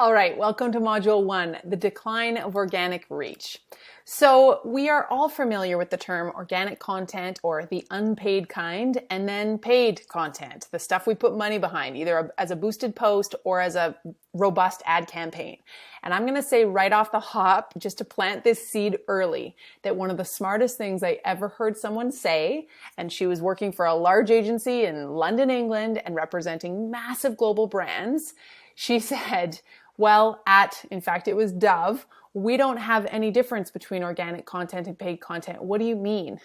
All right, welcome to Module 1, the decline of organic reach. So we are all familiar with the term organic content, or the unpaid kind, and then paid content, the stuff we put money behind, either as a boosted post or as a robust ad campaign. And I'm going to say right off the hop, just to plant this seed early, that one of the smartest things I ever heard someone say, and she was working for a large agency in London, England, and representing massive global brands, she said, well, in fact, it was Dove, we don't have any difference between organic content and paid content. What do you mean?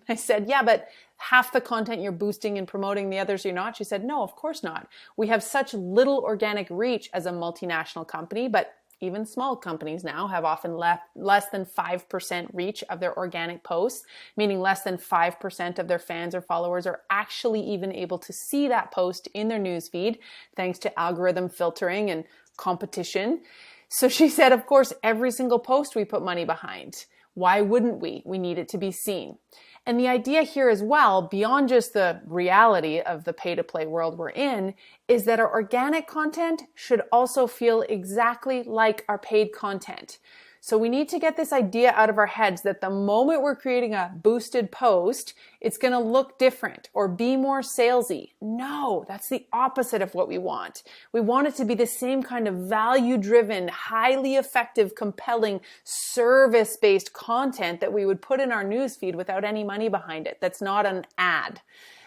I said, yeah, but half the content you're boosting and promoting, the others you're not. She said, no, of course not. We have such little organic reach as a multinational company, but even small companies now have often less than 5% reach of their organic posts, meaning less than 5% of their fans or followers are actually even able to see that post in their newsfeed, thanks to algorithm filtering and competition. So she said, of course, every single post we put money behind. Why wouldn't we? We need it to be seen. And the idea here as well, beyond just the reality of the pay-to-play world we're in, is that our organic content should also feel exactly like our paid content. So we need to get this idea out of our heads that the moment we're creating a boosted post, it's going to look different or be more salesy. No, that's the opposite of what we want. We want it to be the same kind of value-driven, highly effective, compelling, service-based content that we would put in our newsfeed without any money behind it. That's not an ad.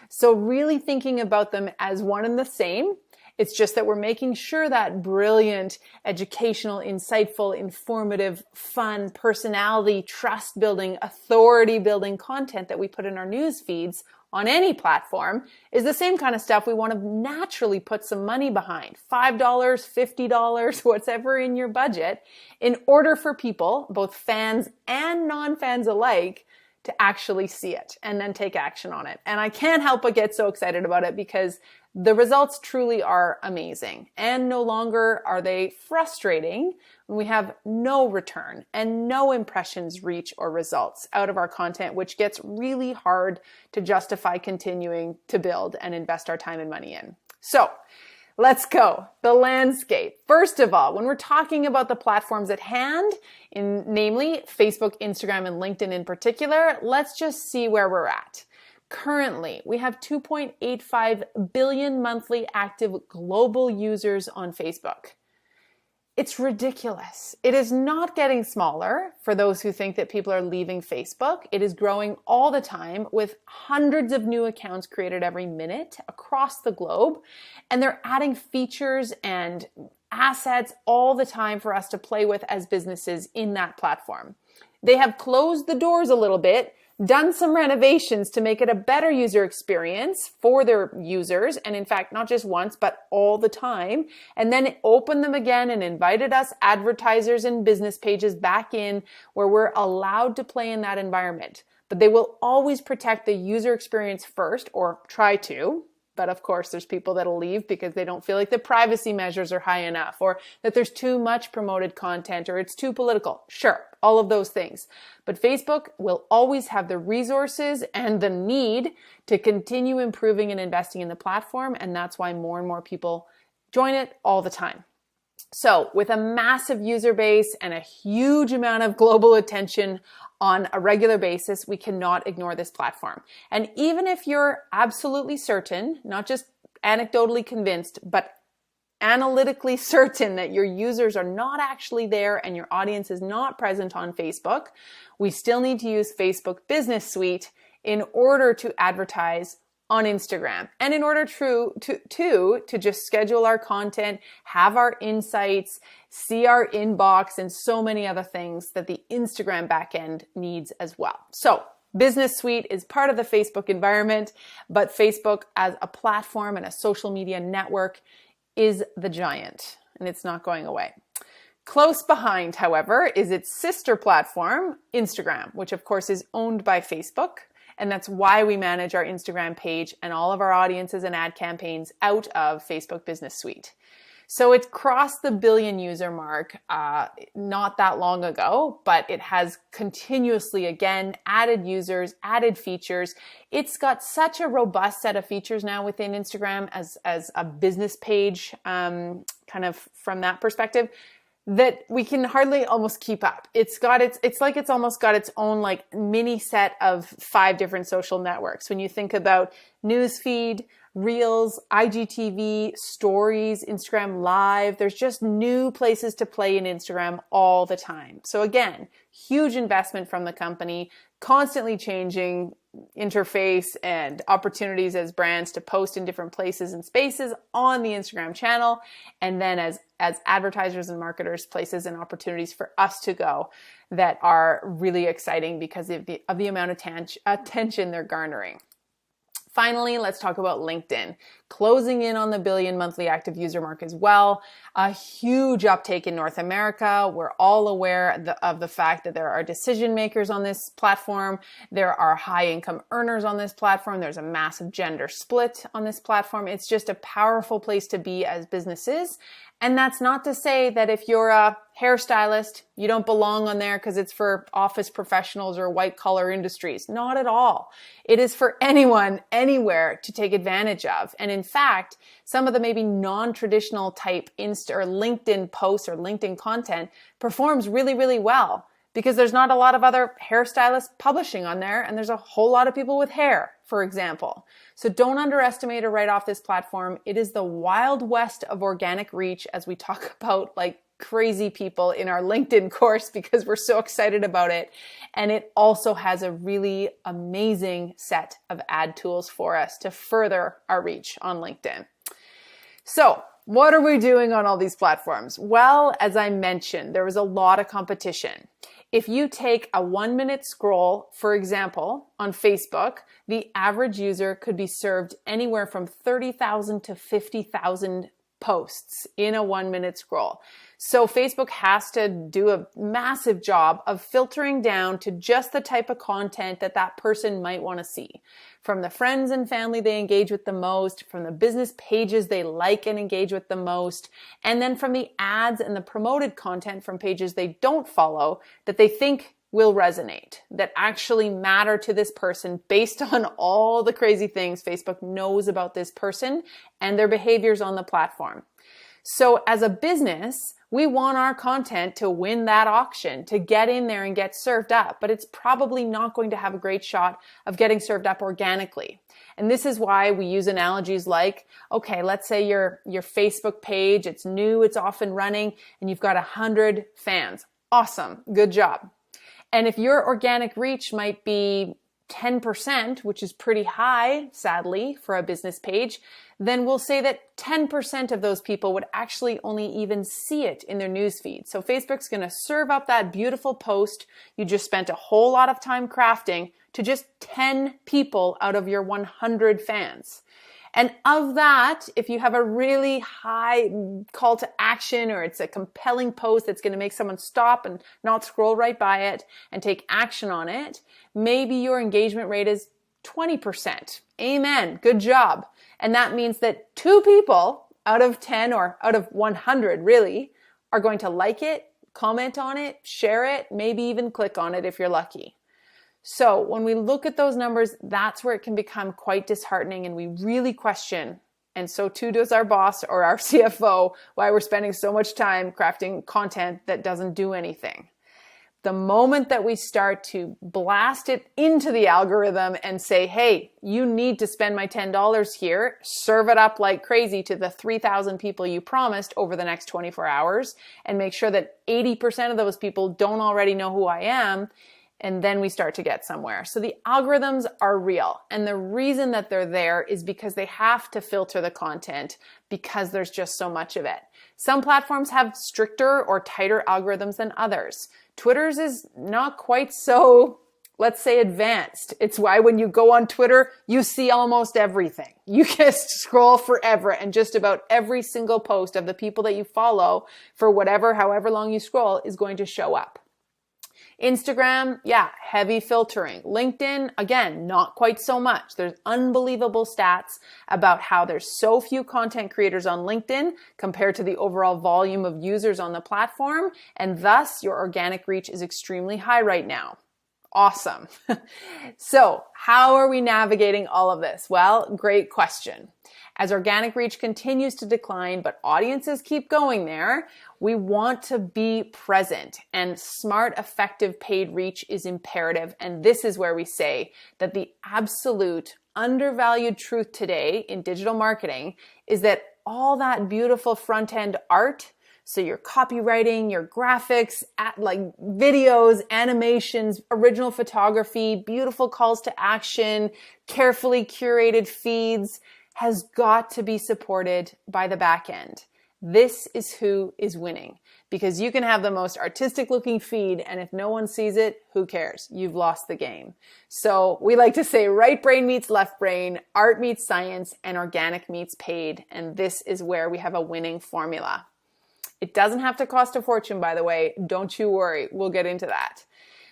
So really thinking about them as one and the same. It's just that we're making sure that brilliant, educational, insightful, informative, fun, personality, trust-building, authority-building content that we put in our news feeds on any platform is the same kind of stuff we want to naturally put some money behind. $5, $50, whatever in your budget, in order for people, both fans and non-fans alike, to actually see it and then take action on it. And I can't help but get so excited about it because the results truly are amazing, and no longer are they frustrating when we have no return and no impressions, reach, or results out of our content, which gets really hard to justify continuing to build and invest our time and money in. So let's go. The landscape. First of all, when we're talking about the platforms at hand, namely Facebook, Instagram, and LinkedIn in particular, let's just see where we're at. Currently, we have 2.85 billion monthly active global users on Facebook. It's ridiculous. It is not getting smaller for those who think that people are leaving Facebook. It is growing all the time with hundreds of new accounts created every minute across the globe. And they're adding features and assets all the time for us to play with as businesses in that platform. They have closed the doors a little bit, done some renovations to make it a better user experience for their users, and in fact, not just once, but all the time, and then opened them again and invited us advertisers and business pages back in where we're allowed to play in that environment. But they will always protect the user experience first, or try to. But of course, there's people that'll leave because they don't feel like the privacy measures are high enough, or that there's too much promoted content, or it's too political. Sure, all of those things. But Facebook will always have the resources and the need to continue improving and investing in the platform, and that's why more and more people join it all the time. So with a massive user base and a huge amount of global attention on a regular basis, we cannot ignore this platform. And even if you're absolutely certain, not just anecdotally convinced, but analytically certain that your users are not actually there and your audience is not present on Facebook, we still need to use Facebook Business Suite in order to advertise on Instagram, and in order to just schedule our content, have our insights, see our inbox, and so many other things that the Instagram backend needs as well. So Business Suite is part of the Facebook environment, but Facebook as a platform and a social media network is the giant, and it's not going away. Close behind, however, is its sister platform, Instagram, which of course is owned by Facebook. And that's why we manage our Instagram page and all of our audiences and ad campaigns out of Facebook Business Suite. So it crossed the billion user mark not that long ago, but it has continuously, again, added users, added features. It's got such a robust set of features now within Instagram as a business page, kind of from that perspective, that we can hardly almost keep up. It's like it's almost got its own like mini set of 5 different social networks. When you think about newsfeed, Reels, IGTV, Stories, Instagram Live, there's just new places to play in Instagram all the time. So again, huge investment from the company, constantly changing interface and opportunities as brands to post in different places and spaces on the Instagram channel. And then as advertisers and marketers, places and opportunities for us to go that are really exciting because of the amount of attention they're garnering. Finally, let's talk about LinkedIn. Closing in on the billion monthly active user mark as well. A huge uptake in North America. We're all aware of the fact that there are decision makers on this platform. There are high income earners on this platform. There's a massive gender split on this platform. It's just a powerful place to be as businesses. And that's not to say that if you're a hairstylist, you don't belong on there because it's for office professionals or white collar industries. Not at all. It is for anyone, anywhere to take advantage of. And in fact, some of the maybe non-traditional type Insta or LinkedIn posts or LinkedIn content performs really, really well because there's not a lot of other hairstylists publishing on there. And there's a whole lot of people with hair, for example. So don't underestimate or write off this platform. It is the wild west of organic reach as we talk about like crazy people in our LinkedIn course because we're so excited about it. And it also has a really amazing set of ad tools for us to further our reach on LinkedIn. So what are we doing on all these platforms? Well, as I mentioned, there was a lot of competition. If you take a 1-minute scroll, for example, on Facebook, the average user could be served anywhere from 30,000 to 50,000 posts in a 1-minute scroll. So Facebook has to do a massive job of filtering down to just the type of content that that person might want to see. From the friends and family they engage with the most, from the business pages they like and engage with the most, and then from the ads and the promoted content from pages they don't follow that they think will resonate, that actually matter to this person based on all the crazy things Facebook knows about this person and their behaviors on the platform. So as a business, we want our content to win that auction, to get in there and get served up, but it's probably not going to have a great shot of getting served up organically. And this is why we use analogies like, okay, let's say your Facebook page, it's new, it's off and running, and you've got 100 fans. Awesome, good job. And if your organic reach might be 10%, which is pretty high, sadly, for a business page, then we'll say that 10% of those people would actually only even see it in their newsfeed. So Facebook's going to serve up that beautiful post you just spent a whole lot of time crafting to just 10 people out of your 100 fans. And of that, if you have a really high call to action or it's a compelling post that's going to make someone stop and not scroll right by it and take action on it, maybe your engagement rate is 20%. Amen. Good job. And that means that 2 people out of 10 or out of 100 really are going to like it, comment on it, share it, maybe even click on it if you're lucky. So when we look at those numbers, that's where it can become quite disheartening and we really question, and so too does our boss or our CFO, why we're spending so much time crafting content that doesn't do anything. The moment that we start to blast it into the algorithm and say, hey, you need to spend my $10 here, serve it up like crazy to the 3,000 people you promised over the next 24 hours, and make sure that 80% of those people don't already know who I am, and then we start to get somewhere. So the algorithms are real. And the reason that they're there is because they have to filter the content because there's just so much of it. Some platforms have stricter or tighter algorithms than others. Twitter's is not quite so, let's say, advanced. It's why when you go on Twitter, you see almost everything. You can scroll forever and just about every single post of the people that you follow for however long you scroll is going to show up. Instagram, yeah, heavy filtering. LinkedIn, again, not quite so much. There's unbelievable stats about how there's so few content creators on LinkedIn compared to the overall volume of users on the platform, and thus your organic reach is extremely high right now. Awesome. So how are we navigating all of this? Well, great question. As organic reach continues to decline, but audiences keep going there, we want to be present, and smart, effective paid reach is imperative. And this is where we say that the absolute undervalued truth today in digital marketing is that all that beautiful front-end art, so your copywriting, your graphics, like videos, animations, original photography, beautiful calls to action, carefully curated feeds, has got to be supported by the back end. This is who is winning, because you can have the most artistic looking feed, and if no one sees it, who cares? You've lost the game. So we like to say right brain meets left brain, art meets science, and organic meets paid. And this is where we have a winning formula. It doesn't have to cost a fortune, by the way. Don't you worry. We'll get into that.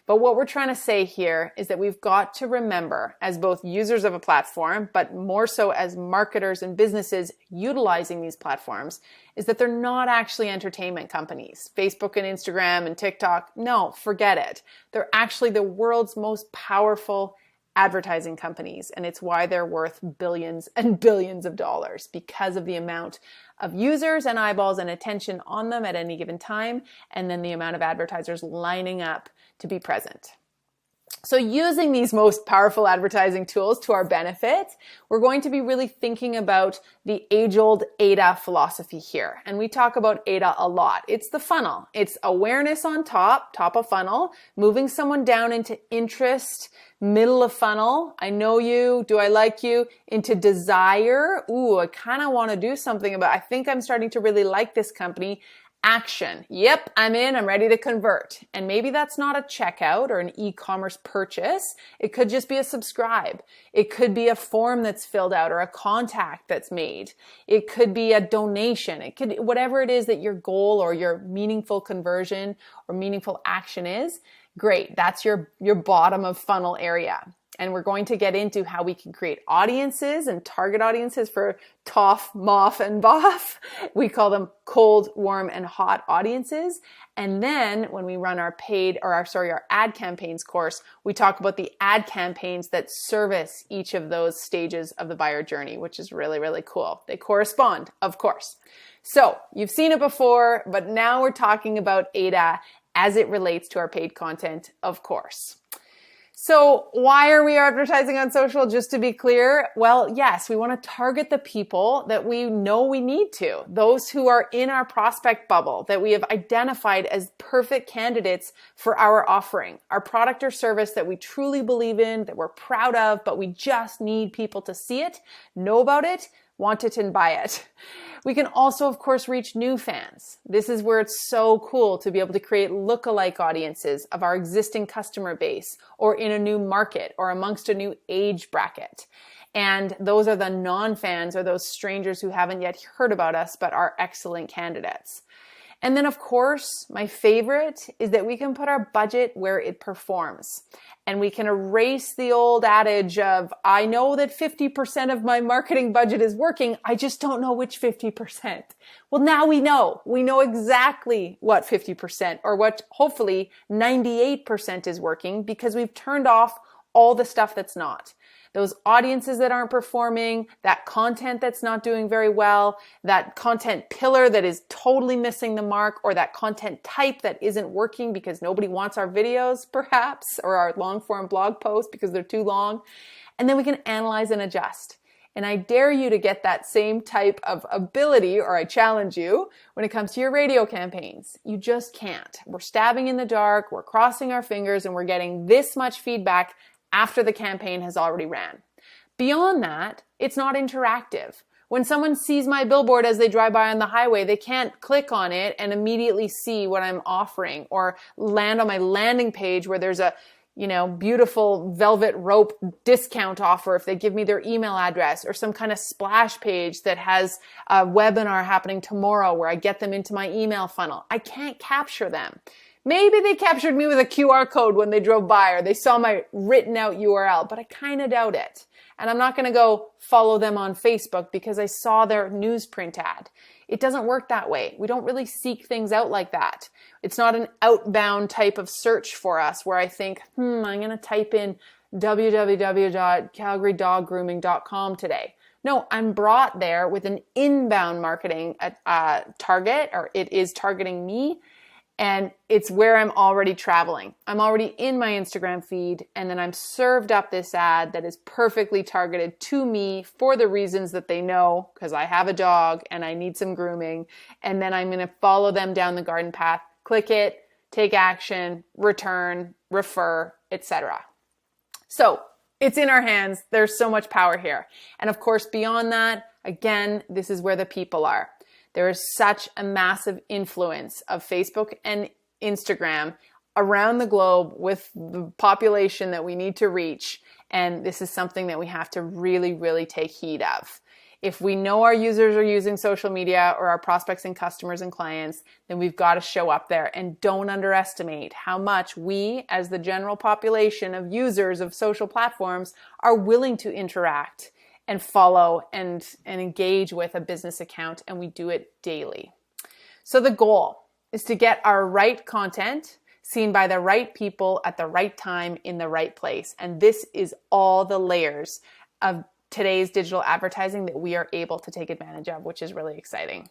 But what we're trying to say here is that we've got to remember, as both users of a platform, but more so as marketers and businesses utilizing these platforms, is that they're not actually entertainment companies. Facebook and Instagram and TikTok, no, forget it. They're actually the world's most powerful advertising companies, and it's why they're worth billions and billions of dollars, because of the amount of users and eyeballs and attention on them at any given time, and then the amount of advertisers lining up to be present. So using these most powerful advertising tools to our benefit, we're going to be really thinking about the age-old AIDA philosophy here. And we talk about AIDA a lot. It's the funnel. It's awareness on top of funnel, moving someone down into interest, middle of funnel, I know you, do I like you, into desire, ooh, I kind of want to do something about, I think I'm starting to really like this company. Action. Yep, I'm in, I'm ready to convert. And maybe that's not a checkout or an e-commerce purchase. It could just be a subscribe. It could be a form that's filled out or a contact that's made. It could be a donation. It could, whatever it is that your goal or your meaningful conversion or meaningful action is, great. That's your bottom of funnel area. And we're going to get into how we can create audiences and target audiences for TOF, MOF, and BOF. We call them cold, warm, and hot audiences. And then when we run our our ad campaigns course, we talk about the ad campaigns that service each of those stages of the buyer journey, which is really, really cool. They correspond, of course. So you've seen it before, but now we're talking about AIDA as it relates to our paid content, of course. So why are we advertising on social? Just to be clear, well, yes, we want to target the people that we know we need to, those who are in our prospect bubble that we have identified as perfect candidates for our offering, our product or service that we truly believe in, that we're proud of, but we just need people to see it, know about it, want it, and buy it. We can also, of course, reach new fans. This is where it's so cool to be able to create lookalike audiences of our existing customer base, or in a new market, or amongst a new age bracket. And those are the non-fans, or those strangers who haven't yet heard about us but are excellent candidates. And then, of course, my favorite is that we can put our budget where it performs. And we can erase the old adage of, I know that 50% of my marketing budget is working, I just don't know which 50%. Well, now we know. We know exactly what 50% or what hopefully 98% is working, because we've turned off all the stuff that's not. Those audiences that aren't performing, that content that's not doing very well, that content pillar that is totally missing the mark, or that content type that isn't working because nobody wants our videos, perhaps, or our long form blog posts because they're too long. And then we can analyze and adjust. And I dare you to get that same type of ability, or I challenge you, when it comes to your radio campaigns. You just can't. We're stabbing in the dark, we're crossing our fingers, and we're getting this much feedback after the campaign has already ran. Beyond that, it's not interactive. When someone sees my billboard as they drive by on the highway, they can't click on it and immediately see what I'm offering, or land on my landing page where there's a beautiful velvet rope discount offer if they give me their email address, or some kind of splash page that has a webinar happening tomorrow where I get them into my email funnel. I can't capture them Maybe they captured me with a QR code when they drove by or they saw my written out URL, but I kind of doubt it. And I'm not going to go follow them on Facebook because I saw their newsprint ad. It doesn't work that way. We don't really seek things out like that. It's not an outbound type of search for us where I think, I'm going to type in www.calgarydoggrooming.com today. No, I'm brought there with an inbound marketing target, or it is targeting me, and it's where I'm already traveling. I'm already in my Instagram feed, and then I'm served up this ad that is perfectly targeted to me for the reasons that they know, because I have a dog and I need some grooming, and then I'm going to follow them down the garden path, click it, take action, return, refer, etc. So it's in our hands. There's so much power here. And of course, beyond that, again, this is where the people are. There is such a massive influence of Facebook and Instagram around the globe with the population that we need to reach. And this is something that we have to really, really take heed of. If we know our users are using social media or our prospects and customers and clients, then we've got to show up there, and don't underestimate how much we, as the general population of users of social platforms, are willing to interact and follow and engage with a business account, and we do it daily. So the goal is to get our right content seen by the right people at the right time in the right place. And this is all the layers of today's digital advertising that we are able to take advantage of, which is really exciting.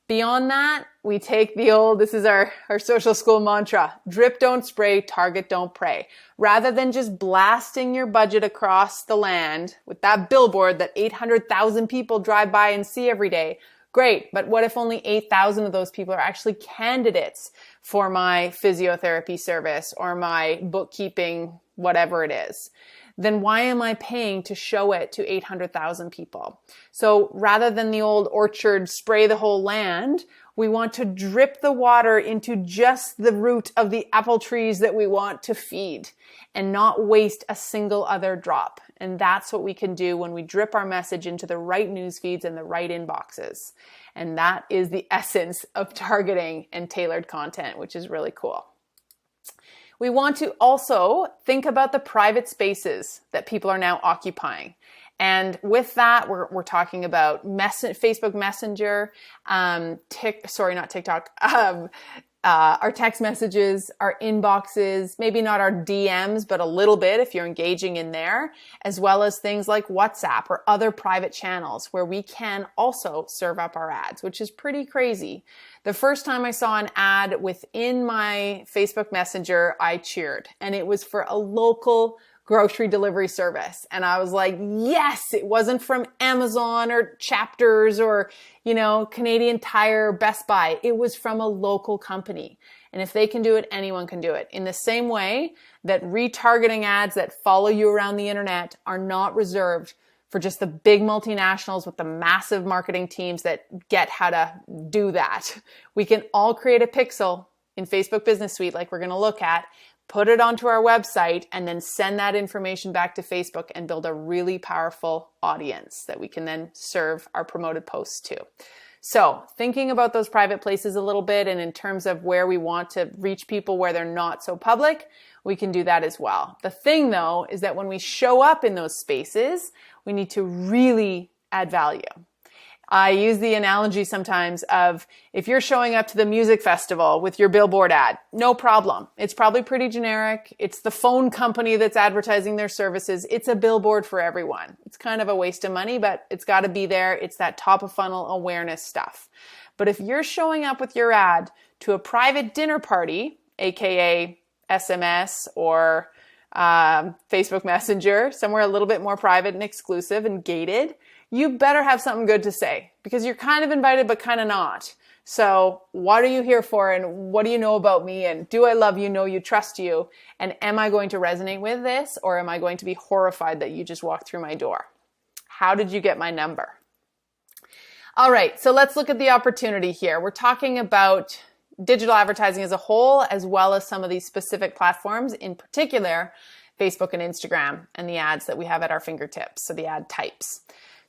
Beyond that, we take this is our social school mantra, drip don't spray, target don't pray. Rather than just blasting your budget across the land with that billboard that 800,000 people drive by and see every day, great, but what if only 8,000 of those people are actually candidates for my physiotherapy service or my bookkeeping, whatever it is? Then why am I paying to show it to 800,000 people? So rather than the old orchard spray the whole land, we want to drip the water into just the root of the apple trees that we want to feed and not waste a single other drop. And that's what we can do when we drip our message into the right news feeds and the right inboxes. And that is the essence of targeting and tailored content, which is really cool. We want to also think about the private spaces that people are now occupying. And with that, we're talking about Facebook Messenger, our text messages, our inboxes, maybe not our DMs, but a little bit if you're engaging in there, as well as things like WhatsApp or other private channels where we can also serve up our ads, which is pretty crazy. The first time I saw an ad within my Facebook Messenger, I cheered, and it was for a local grocery delivery service. And I was like, yes, it wasn't from Amazon or Chapters or, Canadian Tire, Best Buy. It was from a local company. And if they can do it, anyone can do it. In the same way that retargeting ads that follow you around the internet are not reserved for just the big multinationals with the massive marketing teams that get how to do that. We can all create a pixel in Facebook Business Suite like we're going to look at, put it onto our website, and then send that information back to Facebook and build a really powerful audience that we can then serve our promoted posts to. So thinking about those private places a little bit, and in terms of where we want to reach people where they're not so public, we can do that as well. The thing though is that when we show up in those spaces, we need to really add value. I use the analogy sometimes of if you're showing up to the music festival with your billboard ad, no problem. It's probably pretty generic. It's the phone company that's advertising their services. It's a billboard for everyone. It's kind of a waste of money, but it's got to be there. It's that top of funnel awareness stuff. But if you're showing up with your ad to a private dinner party, aka SMS or Facebook Messenger, somewhere a little bit more private and exclusive and gated, you better have something good to say because you're kind of invited, but kind of not. So what are you here for? And what do you know about me? And do I love you, know you, trust you? And am I going to resonate with this? Or am I going to be horrified that you just walked through my door? How did you get my number? All right, so let's look at the opportunity here. We're talking about digital advertising as a whole, as well as some of these specific platforms, in particular, Facebook and Instagram, and the ads that we have at our fingertips, so the ad types.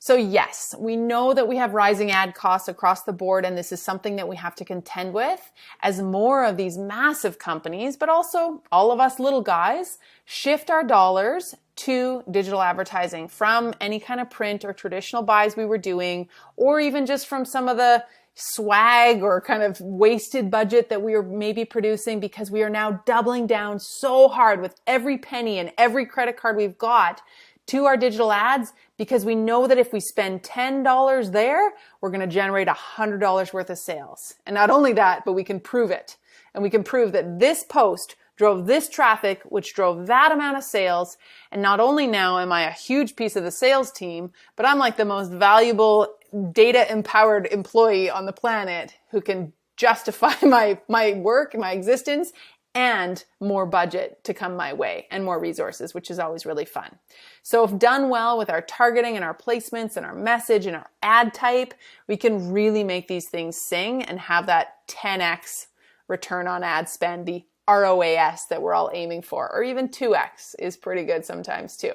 So yes, we know that we have rising ad costs across the board, and this is something that we have to contend with as more of these massive companies, but also all of us little guys, shift our dollars to digital advertising from any kind of print or traditional buys we were doing, or even just from some of the swag or kind of wasted budget that we were maybe producing, because we are now doubling down so hard with every penny and every credit card we've got to our digital ads, because we know that if we spend $10 there, we're going to generate $100 worth of sales. And not only that, but we can prove it. And we can prove that this post drove this traffic, which drove that amount of sales. And not only now am I a huge piece of the sales team, but I'm like the most valuable data empowered employee on the planet who can justify my work, my existence, and more budget to come my way and more resources, which is always really fun. So if done well with our targeting and our placements and our message and our ad type, we can really make these things sing and have that 10x return on ad spend, the ROAS that we're all aiming for, or even 2x is pretty good sometimes too.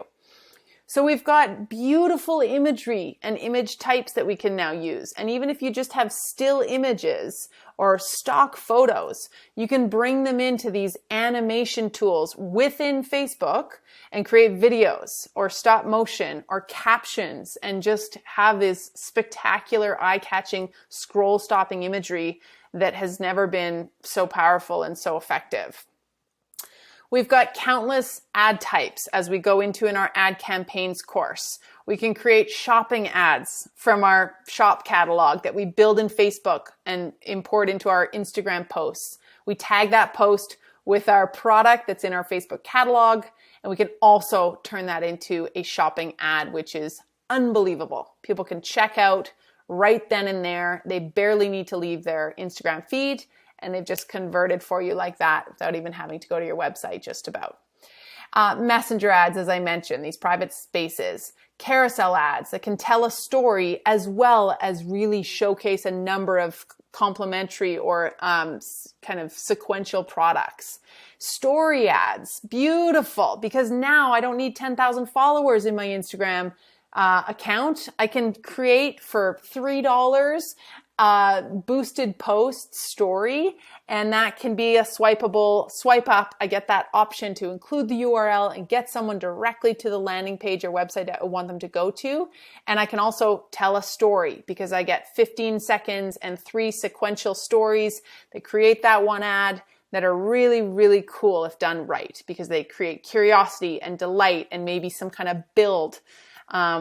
So we've got beautiful imagery and image types that we can now use. And even if you just have still images or stock photos, you can bring them into these animation tools within Facebook and create videos or stop motion or captions and just have this spectacular eye-catching scroll stopping imagery that has never been so powerful and so effective. We've got countless ad types as we go into in our ad campaigns course. We can create shopping ads from our shop catalog that we build in Facebook and import into our Instagram posts. We tag that post with our product that's in our Facebook catalog, and we can also turn that into a shopping ad, which is unbelievable. People can check out right then and there. They barely need to leave their Instagram feed, and they've just converted for you like that without even having to go to your website, just about. Messenger ads, as I mentioned, these private spaces, carousel ads that can tell a story as well as really showcase a number of complementary or kind of sequential products. Story ads, beautiful, because now I don't need 10,000 followers in my Instagram account. I can create for $3 boosted post story, and that can be a swipeable swipe up. I get that option to include the URL and get someone directly to the landing page or website that I want them to go to. And I can also tell a story because I get 15 seconds and 3 sequential stories that create that one ad that are really, really cool if done right, because they create curiosity and delight and maybe some kind of build,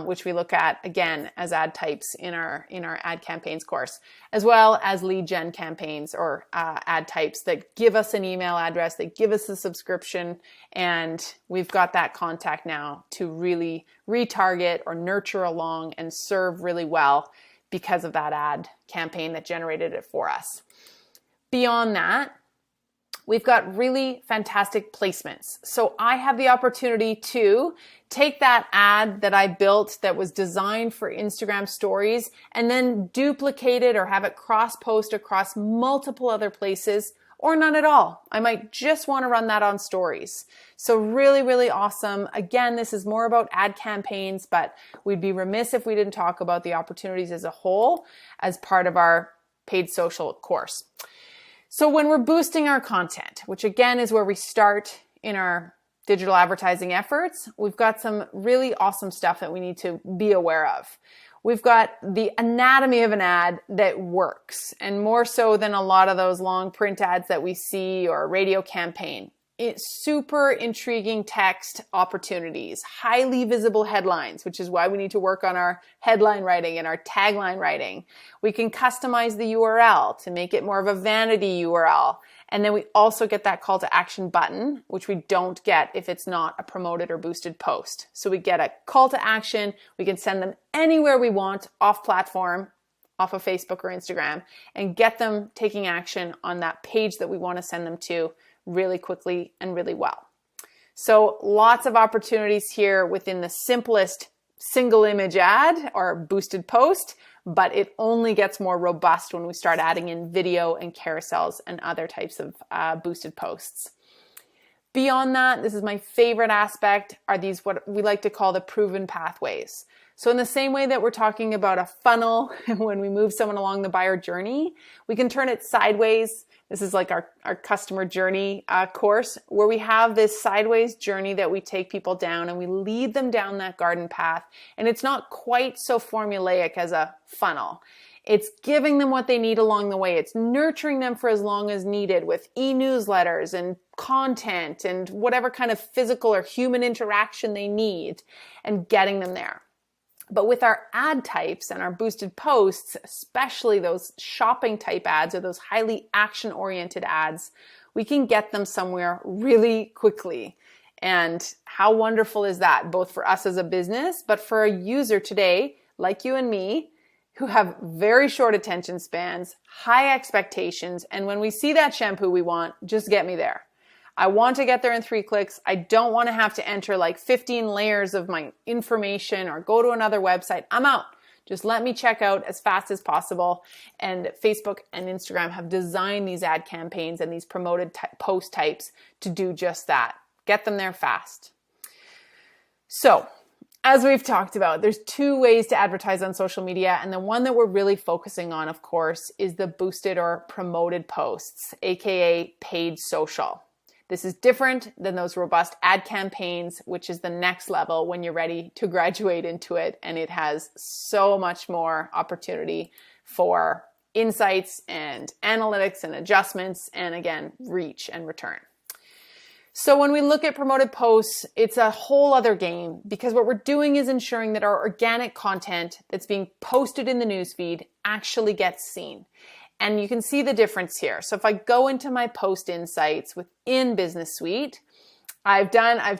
which we look at again as ad types in our ad campaigns course, as well as lead gen campaigns or ad types that give us an email address, that give us a subscription, and we've got that contact now to really retarget or nurture along and serve really well because of that ad campaign that generated it for us. Beyond that, we've got really fantastic placements. So I have the opportunity to take that ad that I built that was designed for Instagram stories and then duplicate it or have it cross-post across multiple other places, or none at all. I might just want to run that on stories. So really, really awesome. Again, this is more about ad campaigns, but we'd be remiss if we didn't talk about the opportunities as a whole as part of our paid social course. So when we're boosting our content, which again is where we start in our digital advertising efforts, we've got some really awesome stuff that we need to be aware of. We've got the anatomy of an ad that works, and more so than a lot of those long print ads that we see or a radio campaign. It's super intriguing text opportunities, highly visible headlines, which is why we need to work on our headline writing and our tagline writing. We can customize the URL to make it more of a vanity URL. And then we also get that call to action button, which we don't get if it's not a promoted or boosted post. So we get a call to action. We can send them anywhere we want off platform, off of Facebook or Instagram, and get them taking action on that page that we want to send them to really quickly and really well. So lots of opportunities here within the simplest single image ad or boosted post, but it only gets more robust when we start adding in video and carousels and other types of boosted posts. Beyond that, this is my favorite aspect, are these what we like to call the proven pathways. So in the same way that we're talking about a funnel when we move someone along the buyer journey, we can turn it sideways. This is like our customer journey course, where we have this sideways journey that we take people down and we lead them down that garden path. And it's not quite so formulaic as a funnel. It's giving them what they need along the way. It's nurturing them for as long as needed with e-newsletters and content and whatever kind of physical or human interaction they need and getting them there. But with our ad types and our boosted posts, especially those shopping type ads or those highly action-oriented ads, we can get them somewhere really quickly. And how wonderful is that, both for us as a business, but for a user today, like you and me, who have very short attention spans, high expectations, and when we see that shampoo we want, just get me there. I want to get there in 3 clicks. I don't want to have to enter like 15 layers of my information or go to another website. I'm out. Just let me check out as fast as possible. And Facebook and Instagram have designed these ad campaigns and these promoted post types to do just that. Get them there fast. So, as we've talked about, there's 2 ways to advertise on social media, and the one that we're really focusing on, of course, is the boosted or promoted posts, aka paid social. This is different than those robust ad campaigns, which is the next level when you're ready to graduate into it, and it has so much more opportunity for insights and analytics and adjustments, and again, reach and return. So when we look at promoted posts, it's a whole other game, because what we're doing is ensuring that our organic content that's being posted in the newsfeed actually gets seen. And you can see the difference here. So if I go into my post insights within Business Suite, I've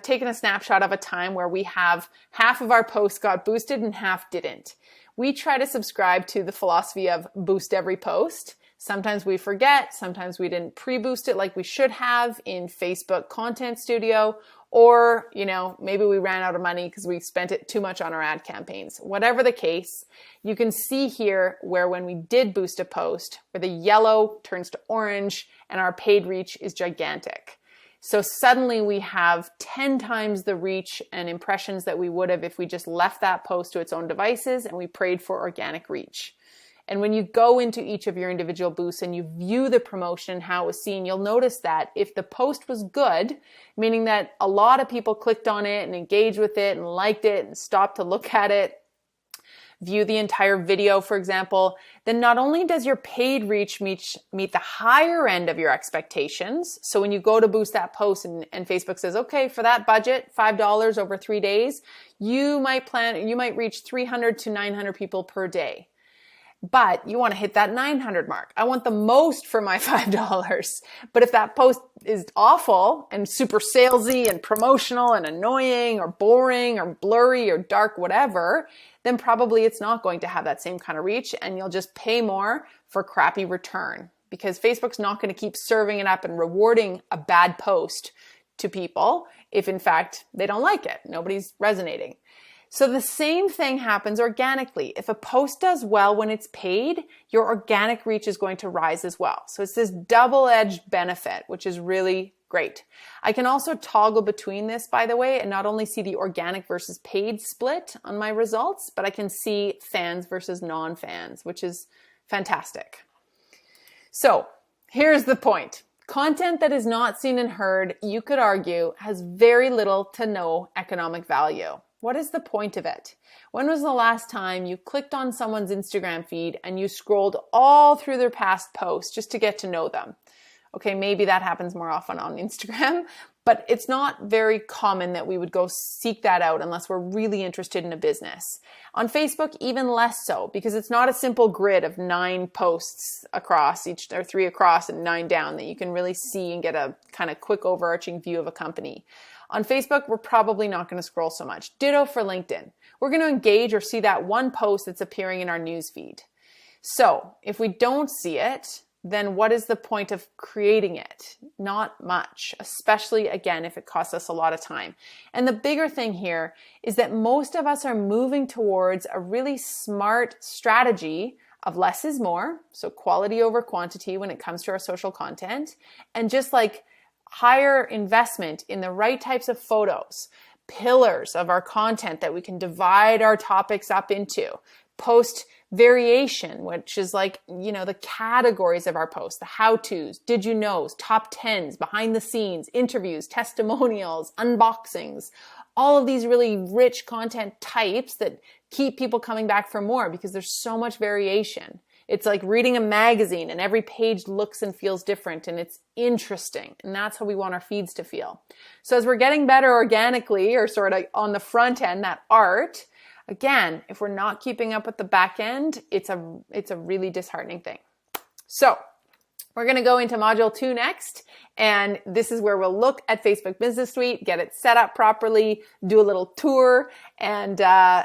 taken a snapshot of a time where we have half of our posts got boosted and half didn't. We try to subscribe to the philosophy of boost every post. Sometimes we forget, sometimes we didn't pre-boost it like we should have in Facebook Content Studio, or, maybe we ran out of money because we spent it too much on our ad campaigns. Whatever the case, you can see here where when we did boost a post, where the yellow turns to orange and our paid reach is gigantic. So suddenly we have 10 times the reach and impressions that we would have if we just left that post to its own devices and we prayed for organic reach. And when you go into each of your individual boosts and you view the promotion and how it was seen, you'll notice that if the post was good, meaning that a lot of people clicked on it and engaged with it and liked it and stopped to look at it, view the entire video, for example, then not only does your paid reach meet the higher end of your expectations. So when you go to boost that post and Facebook says, okay, for that budget, $5 over 3 days, you might reach 300 to 900 people per day. But you want to hit that 900 mark. I want the most for my $5. But if that post is awful and super salesy and promotional and annoying or boring or blurry or dark, whatever, then probably it's not going to have that same kind of reach, and you'll just pay more for crappy return, because Facebook's not going to keep serving it up and rewarding a bad post to people if in fact they don't like it. Nobody's resonating. So the same thing happens organically. If a post does well when it's paid, your organic reach is going to rise as well. So it's this double-edged benefit, which is really great. I can also toggle between this, by the way, and not only see the organic versus paid split on my results, but I can see fans versus non-fans, which is fantastic. So here's the point. Content that is not seen and heard, you could argue, has very little to no economic value. What is the point of it? When was the last time you clicked on someone's Instagram feed and you scrolled all through their past posts just to get to know them? Okay, maybe that happens more often on Instagram, but it's not very common that we would go seek that out unless we're really interested in a business. On Facebook, even less so, because it's not a simple grid of 9 posts across, or 3 across and 9 down, that you can really see and get a kind of quick overarching view of a company. On Facebook, we're probably not going to scroll so much. Ditto for LinkedIn. We're going to engage or see that one post that's appearing in our newsfeed. So if we don't see it, then what is the point of creating it? Not much, especially again, if it costs us a lot of time. And the bigger thing here is that most of us are moving towards a really smart strategy of less is more. So quality over quantity when it comes to our social content, and just like higher investment in the right types of photos, pillars of our content that we can divide our topics up into. Post variation, which is like, the categories of our posts, the how-tos, did you knows, top 10s, behind the scenes, interviews, testimonials, unboxings, all of these really rich content types that keep people coming back for more because there's so much variation. It's like reading a magazine and every page looks and feels different and it's interesting. And that's how we want our feeds to feel. So as we're getting better organically, or sort of on the front end, that art, again, if we're not keeping up with the back end, it's a really disheartening thing. So we're going to go into module 2 next. And this is where we'll look at Facebook Business Suite, get it set up properly, do a little tour, and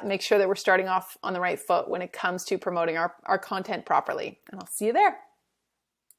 make sure that we're starting off on the right foot when it comes to promoting our content properly. And I'll see you there.